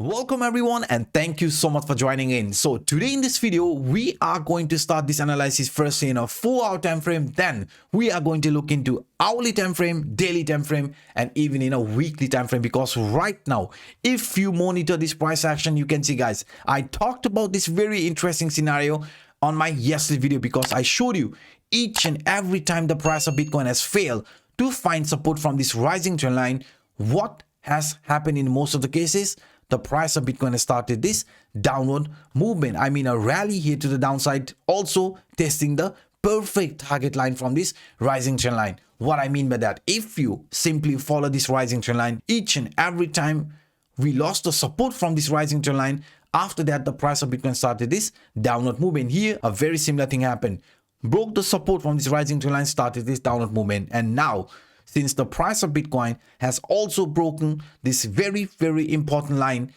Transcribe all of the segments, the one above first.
Welcome everyone and thank you so much for joining in. So today in this video we are going to start this analysis first in a 4-hour time frame, then we are going to look into hourly time frame, daily time frame, and even in a weekly time frame, because right now if you monitor this price action, you can see guys, I talked about this very interesting scenario on my yesterday video because I showed you each and every time the price of Bitcoin has failed to find support from this rising trend line, what has happened in most of the cases? The price of Bitcoin has started this downward movement. I mean a rally here to the downside, also testing the perfect target line from this rising trend line. What I mean by that, if you simply follow this rising trend line, each and every time we lost the support from this rising trend line, after that the price of Bitcoin started this downward movement. Here a very similar thing happened, broke the support from this rising trend line, started this downward movement, and now since the price of Bitcoin has also broken this very important line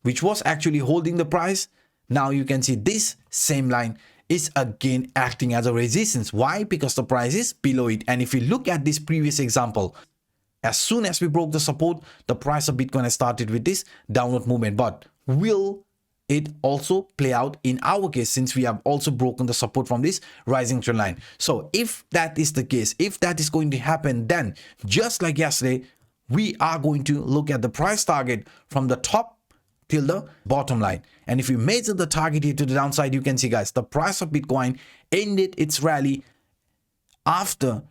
which was actually holding the price, now you can see this same line is again acting as a resistance. Why? Because the price is below it. And if you look at this previous example, as soon as we broke the support, the price of Bitcoin has started with this downward movement. But will it also play out in our case, since we have also broken the support from this rising trend line? So if that is the case, if that is going to happen, then just like yesterday, we are going to look at the price target from the top till the bottom line. And if you measure the target here to the downside, you can see guys, the price of Bitcoin ended its rally after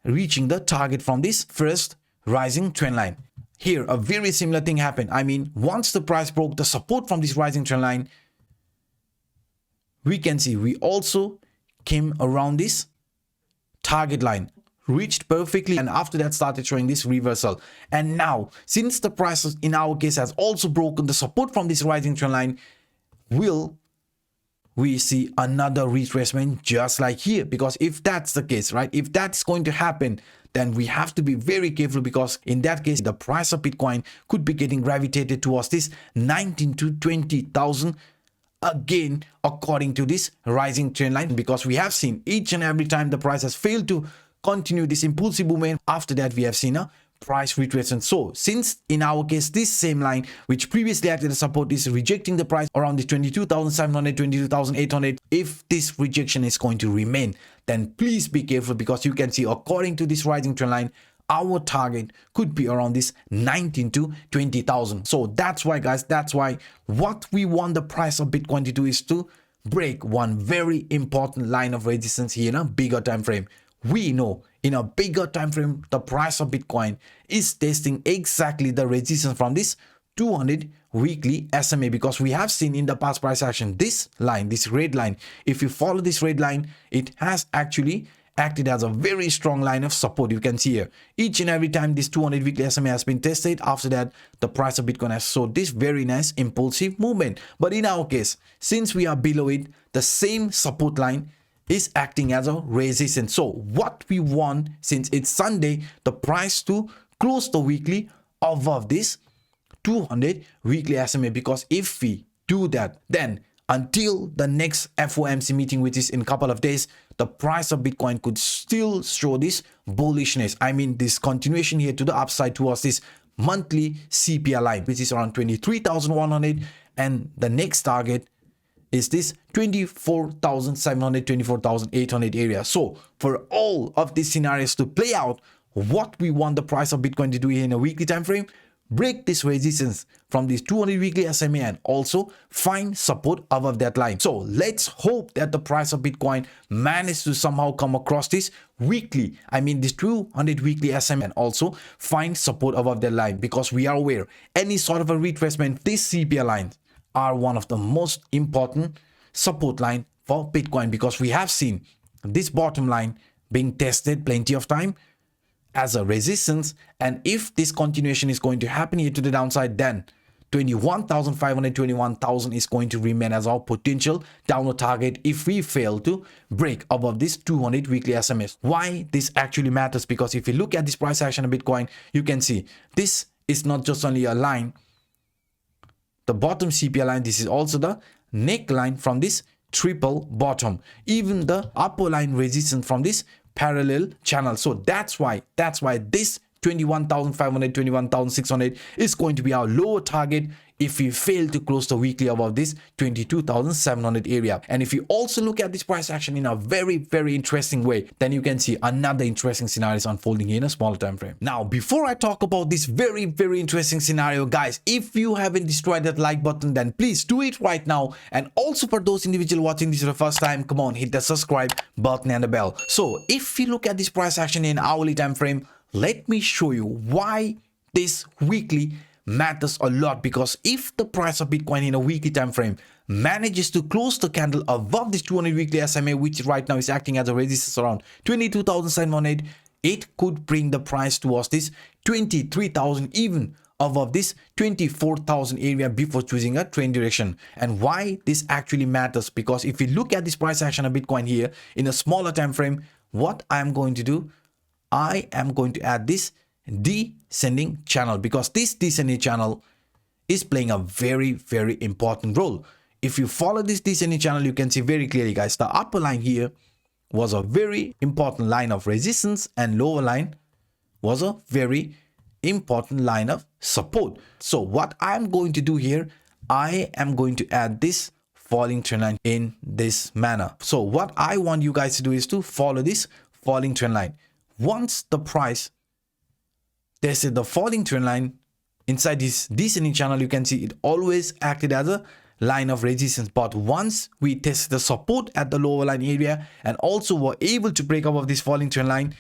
reaching the target from this first rising trend line. Here a very similar thing happened. I mean, once the price broke the support from this rising trend line, we can see we also came around this target line, reached perfectly, and after that started showing this reversal. And now since the price in our case has also broken the support from this rising trend line, will we see another retracement just like here? Because if that's the case, right, if that's going to happen, then we have to be very careful, because in that case the price of Bitcoin could be getting gravitated towards this 19 to 20,000 again, according to this rising trend line, because we have seen each and every time the price has failed to continue this impulsive movement, after that we have seen a price retracement. So since in our case this same line which previously acted as support is rejecting the price around the 22,700, 22,800, if this rejection is going to remain, then please be careful, because you can see according to this rising trend line, our target could be around this 19 to 20,000. So that's why guys, that's why what we want the price of Bitcoin to do is to break one very important line of resistance here in a bigger time frame. We know in a bigger time frame the price of Bitcoin is testing exactly the resistance from this 200 weekly SMA, because we have seen in the past price action this line, this red line, if you follow this red line, it has actually acted as a very strong line of support. You can see here each and every time this 200 weekly SMA has been tested, after that the price of Bitcoin has showed this very nice impulsive movement. But in our case, since we are below it, the same support line is acting as a resistance. So what we want, since it's Sunday, the price to close the weekly above this 200 weekly SMA, because if we do that, then until the next FOMC meeting, which is in a couple of days, the price of Bitcoin could still show this bullishness. I mean this continuation here to the upside towards this monthly CPI line, which is around 23,100, and the next target is this 24,700, 24,800 area. So for all of these scenarios to play out, what we want the price of Bitcoin to do here in a weekly time frame, break this resistance from this 200 weekly SMA and also find support above that line. So let's hope that the price of Bitcoin manages to somehow come across this weekly, I mean this 200 weekly SMA, and also find support above that line, because we are aware any sort of a retracement, this CPI line are one of the most important support line for Bitcoin, because we have seen this bottom line being tested plenty of time as a resistance. And if this continuation is going to happen here to the downside, then 21,500, 21,000 is going to remain as our potential downward target if we fail to break above this 200 weekly SMS. Why this actually matters? Because if you look at this price action of Bitcoin, you can see this is not just only a line, the bottom CPI line, this is also the neckline from this triple bottom, even the upper line resistance from this parallel channel. So that's why this 21,500, 21,600 is going to be our lower target if we fail to close the weekly above this 22,700 area. And if you also look at this price action in a very interesting way, then you can see another interesting scenario is unfolding in a smaller time frame. Now, before I talk about this very interesting scenario, guys, if you haven't destroyed that like button, then please do it right now. And also for those individuals watching this for the first time, come on, hit the subscribe button and the bell. So if you look at this price action in hourly time frame, let me show you why this weekly matters a lot. Because if the price of Bitcoin in a weekly time frame manages to close the candle above this 200 weekly SMA, which right now is acting as a resistance around 22,700, it could bring the price towards this 23,000, even above this 24,000 area before choosing a trend direction. And why this actually matters, because if you look at this price action of Bitcoin here in a smaller time frame, what I'm going to do, I am going to add this descending channel, because this descending channel is playing a very important role. If you follow this descending channel, you can see very clearly, guys, the upper line here was a very important line of resistance and lower line was a very important line of support. So what I'm going to do here, I am going to add this falling trend line in this manner. So what I want you guys to do is to follow this falling trend line. Once the price tested the falling trend line inside this descending channel, you can see it always acted as a line of resistance. But once we test the support at the lower line area and also were able to break above this falling trend line,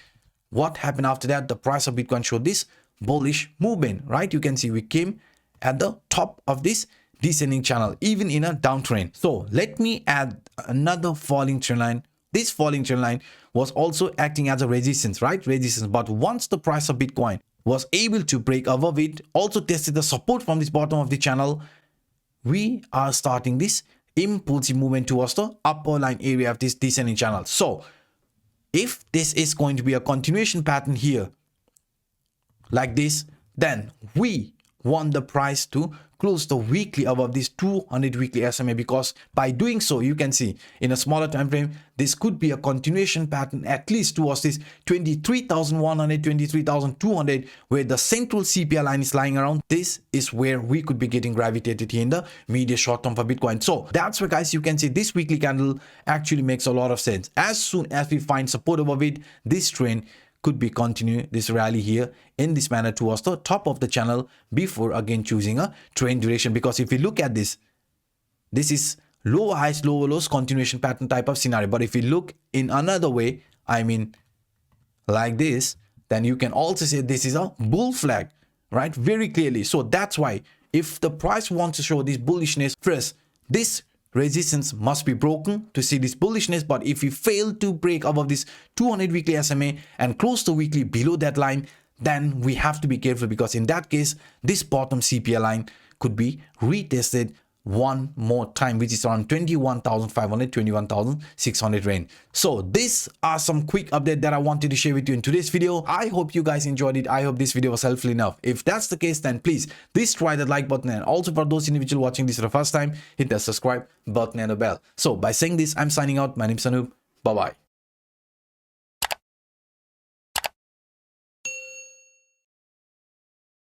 what happened after that? The price of Bitcoin showed this bullish movement, right? You can see we came at the top of this descending channel, even in a downtrend. So let me add another falling trend line. This falling trend line was also acting as a resistance, right? Resistance. But once the price of Bitcoin was able to break above it, also tested the support from this bottom of the channel, we are starting this impulsive movement towards the upper line area of this descending channel. So if this is going to be a continuation pattern here like this, then we want the price to close the weekly above this 200 weekly SMA, because by doing so, you can see in a smaller time frame, this could be a continuation pattern at least towards this 23,100, 23,200, where the central CPI line is lying around. This is where we could be getting gravitated here in the media short term for Bitcoin. So that's why, guys, you can see this weekly candle actually makes a lot of sense. As soon as we find support above it, this trend could be continue this rally here in this manner towards the top of the channel before again choosing a trend duration. Because if you look at this, this is lower highs, lower lows, continuation pattern type of scenario. But if you look in another way, I mean like this, then you can also say this is a bull flag, right? Very clearly. So that's why if the price wants to show this bullishness, first, this resistance must be broken to see this bullishness. But if we fail to break above this 200 weekly SMA and close the weekly below that line, then we have to be careful, because in that case, this bottom CPI line could be retested one more time, which is around 21,500, 21,600 range. So these are some quick update that I wanted to share with you in today's video. I hope you guys enjoyed it. I hope this video was helpful enough. If that's the case, then please try the like button, and also for those individuals watching this for the first time, hit the subscribe button and the bell. So by saying this, I'm signing out. My name is Anup. Bye bye.